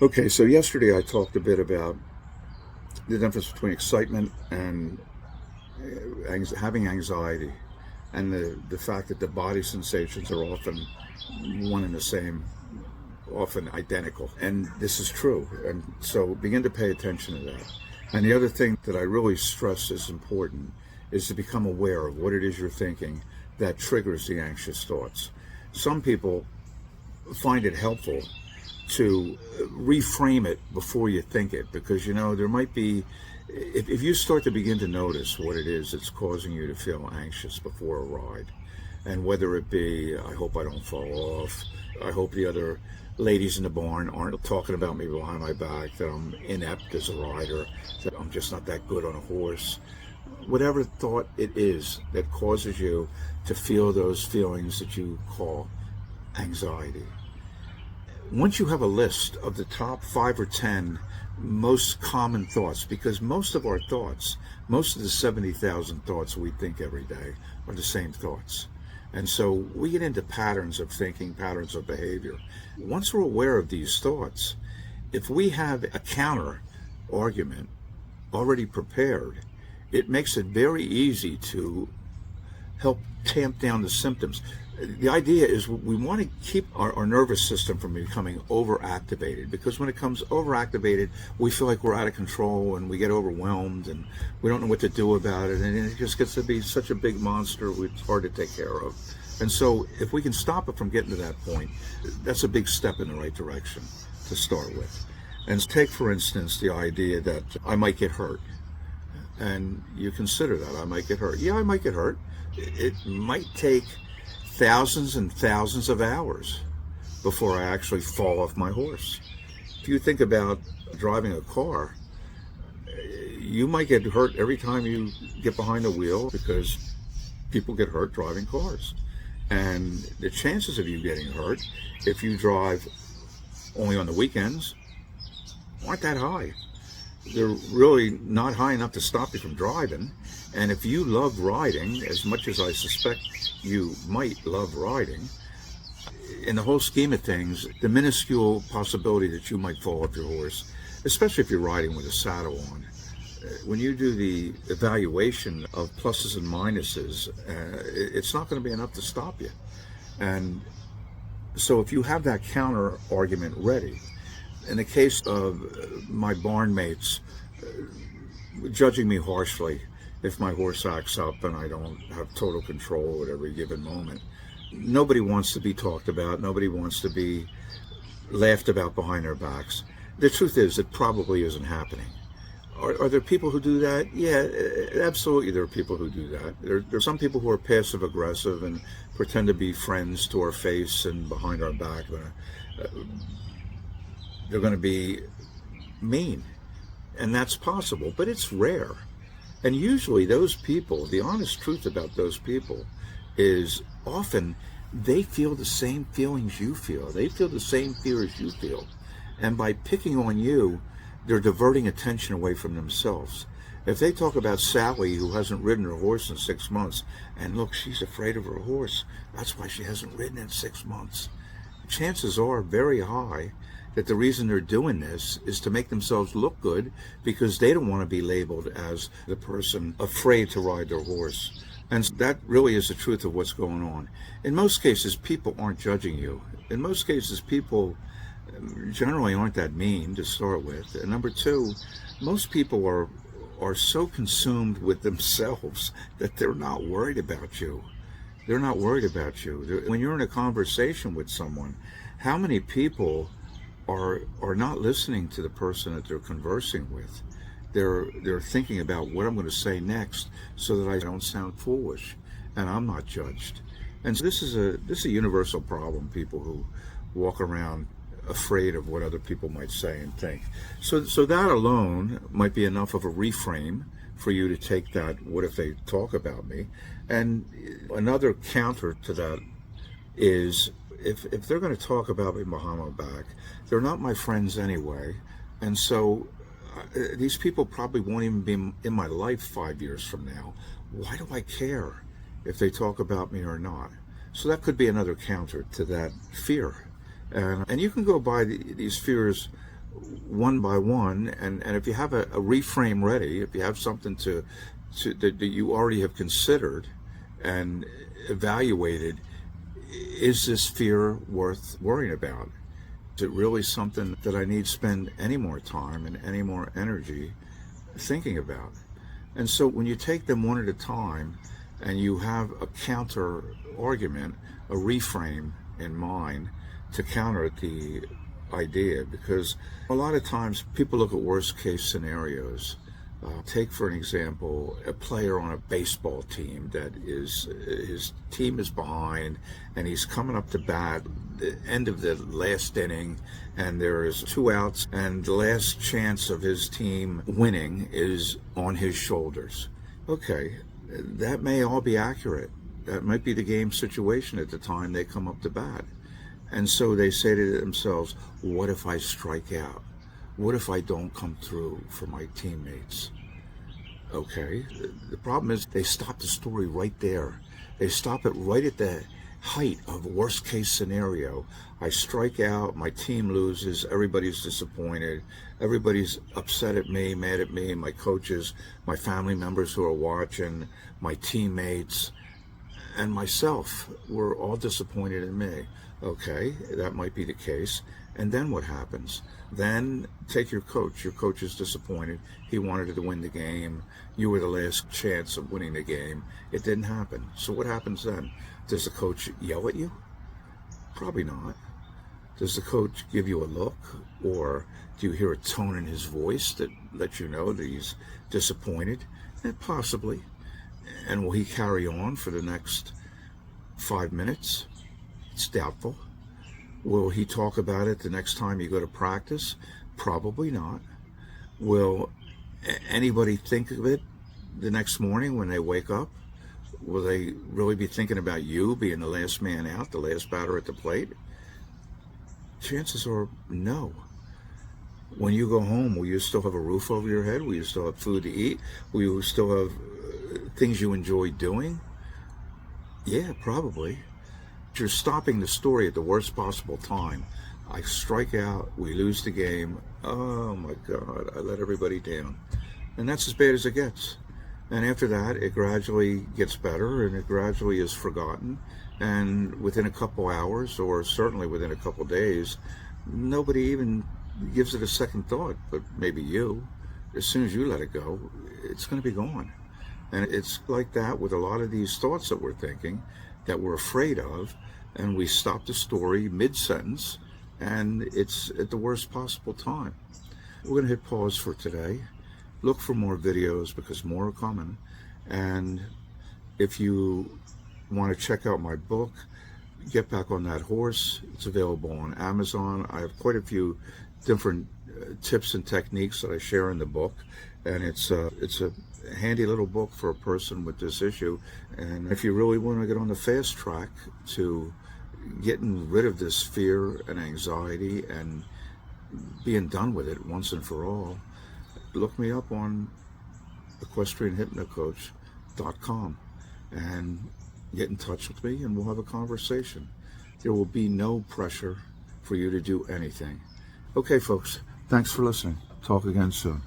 Okay, so yesterday I talked a bit about the difference between excitement and having anxiety, and the fact that the body sensations are often one and the same, often identical. And this is true. And so begin to pay attention to that. And the other thing that I really stress is important is to become aware of what it is you're thinking that triggers the anxious thoughts. Some people find it helpful to reframe it before you think it, because there might be, if you start to begin to notice what it is that's causing you to feel anxious before a ride, and whether it be, I hope I don't fall off, I hope the other ladies in the barn aren't talking about me behind my back, that I'm inept as a rider, that I'm just not that good on a horse, whatever thought it is that causes you to feel those feelings that you call anxiety. Once you have a list of the top 5 or 10 most common thoughts, because most of our thoughts, most of the 70,000 thoughts we think every day are the same thoughts. And so we get into patterns of thinking, patterns of behavior. Once we're aware of these thoughts, if we have a counter argument already prepared, it makes it very easy to help tamp down the symptoms. The idea is we want to keep our nervous system from becoming overactivated, because when it comes overactivated, we feel like we're out of control and we get overwhelmed and we don't know what to do about it, and it just gets to be such a big monster it's hard to take care of. And so if we can stop it from getting to that point, that's a big step in the right direction to start with. And take, for instance, the idea that I might get hurt. And you consider that I might get hurt. Yeah, I might get hurt. It might take thousands and thousands of hours before I actually fall off my horse. If you think about driving a car, you might get hurt every time you get behind the wheel, because people get hurt driving cars. And the chances of you getting hurt, if you drive only on the weekends, aren't that high. They're really not high enough to stop you from driving. And if you love riding, as much as I suspect you might love riding, in the whole scheme of things, the minuscule possibility that you might fall off your horse, especially if you're riding with a saddle on, when you do the evaluation of pluses and minuses, it's not going to be enough to stop you. And so if you have that counter argument ready, in the case of my barn mates judging me harshly if my horse acts up and I don't have total control at every given moment, nobody wants to be talked about. Nobody wants to be laughed about behind their backs. The truth is, it probably isn't happening. Are there people who do that? Yeah, absolutely there are people who do that. There are some people who are passive aggressive and pretend to be friends to our face and behind our back. They're going to be mean, and that's possible, but it's rare. And usually those people, the honest truth about those people is often they feel the same feelings you feel. They feel the same fears you feel. And by picking on you, they're diverting attention away from themselves. If they talk about Sally, who hasn't ridden her horse in 6 months, and look, she's afraid of her horse, that's why she hasn't ridden in 6 months. Chances are very high that the reason they're doing this is to make themselves look good, because they don't want to be labeled as the person afraid to ride their horse. And that really is the truth of what's going on. In most cases, people aren't judging you. In most cases, people generally aren't that mean to start with. And number two, most people are so consumed with themselves that they're not worried about you. They're not worried about you. When you're in a conversation with someone, how many people are not listening to the person that they're conversing with? They're thinking about what I'm going to say next so that I don't sound foolish and I'm not judged. And so this is a universal problem, people who walk around afraid of what other people might say and think. So that alone might be enough of a reframe for you to take that, what if they talk about me? And another counter to that is, if they're going to talk about me behind my back, they're not my friends anyway. And so these people probably won't even be in my life 5 years from now. Why do I care if they talk about me or not? So that could be another counter to that fear. And you can go by these fears one by one, and if you have a reframe ready, if you have something that you already have considered and evaluated, is this fear worth worrying about? Is it really something that I need to spend any more time and any more energy thinking about? And so when you take them one at a time and you have a counter argument, a reframe in mind to counter the idea, because a lot of times people look at worst case scenarios. Take, for an example, a player on a baseball team that his team is behind and he's coming up to bat, the end of the last inning, and there is 2 outs, and the last chance of his team winning is on his shoulders. Okay, that may all be accurate. That might be the game situation at the time they come up to bat. And so they say to themselves, what if I strike out? What if I don't come through for my teammates? Okay, the problem is they stop the story right there. They stop it right at the height of worst case scenario. I strike out, my team loses, everybody's disappointed, everybody's upset at me, mad at me, my coaches, my family members who are watching, my teammates, and myself were all disappointed in me. Okay, that might be the case. And then what happens? Then take your coach. Your coach is disappointed. He wanted to win the game. You were the last chance of winning the game. It didn't happen. So what happens then? Does the coach yell at you? Probably not. Does the coach give you a look? Or do you hear a tone in his voice that lets you know that he's disappointed? Possibly. And will he carry on for the next 5 minutes? It's doubtful. Will he talk about it the next time you go to practice? Probably not. Will anybody think of it the next morning when they wake up? Will they really be thinking about you being the last man out, the last batter at the plate? Chances are no. When you go home, will you still have a roof over your head? Will you still have food to eat? Will you still have things you enjoy doing? Yeah, probably. You're stopping the story at the worst possible time. I strike out, we lose the game. Oh my God, I let everybody down. And that's as bad as it gets. And after that, it gradually gets better and it gradually is forgotten. And within a couple hours, or certainly within a couple days, nobody even gives it a second thought, but maybe you. As soon as you let it go, it's going to be gone. And it's like that with a lot of these thoughts that we're thinking, that we're afraid of, and we stop the story mid-sentence, and it's at the worst possible time. We're going to hit pause for today. Look for more videos because more are coming. And if you want to check out my book, Get Back on That Horse, it's available on Amazon. I have quite a few different tips and techniques that I share in the book, and it's a handy little book for a person with this issue. And if you really want to get on the fast track to getting rid of this fear and anxiety and being done with it once and for all, look me up on equestrianhypnocoach.com and get in touch with me and we'll have a conversation. There will be no pressure for you to do anything. Okay, folks, thanks for listening. Talk again soon.